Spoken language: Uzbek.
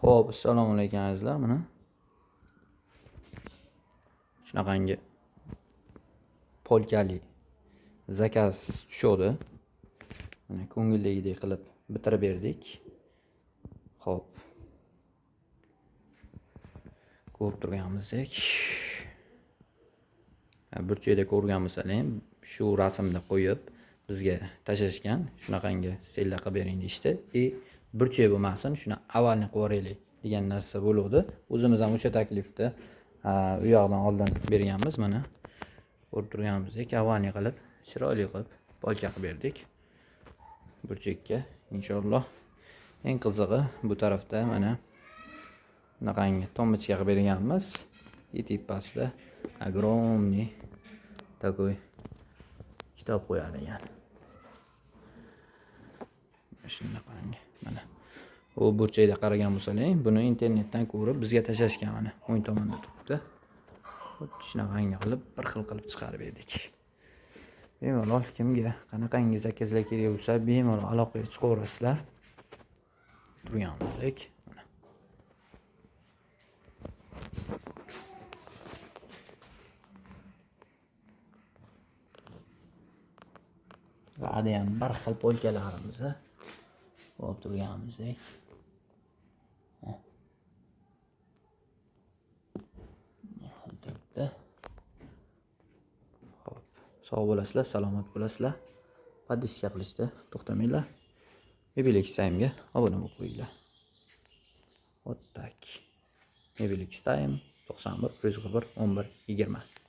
Xo'p, assalomu alaykum azizlar. Mana shunaqangi polkali zakaz tushdi. Mana ko'ngildagidek qilib bitirib berdik. Xo'p. Ko'rib turganimizdek burchakda ko'rgan bo'lsalaring, shu rasmni qo'yib bizga tashashgan, shunaqangi stilda qilib bering deyishdi. Burchak bo'lmasin, shuni avalni qilib yuboraylik degan narsa bo'ldi. O'zimiz ham o'sha taklifni u yoqdan oldin berganmiz. Mana ko'rib turganimizdek avalni qilib, chiroyli qilib polka qilib berdik. Burchakka inshaalloh. Eng qizig'i bu tarafda mana bunaqangi tomichka qilib berganmiz. Tepasida огромный такой kitob qo'yadigan. Shunaqangi mana u burchakda qaragan bo'lsalaring, buni internetdan ko'rib bizga tashashgan. Mana o'ng tomonda turibdi. Shunaqangi qilib bir xil qilib chiqarib berdik. Bemalol kimga qanaqangi zakazlar kerak bo'lsa, bemalol aloqaga chiqaverasizlar. Turganmizdek. Hadiyam bir xil polkalarimiz olib turganimizdek. Xo'p, sog' bo'lasizlar, salomat bo'lasizlar. Podpiska qilishda to'xtamanglar. Mebelik Time'ga obuna bo'lib qo'yinglar. Вот так. Mebelik Time 91 141 11 20.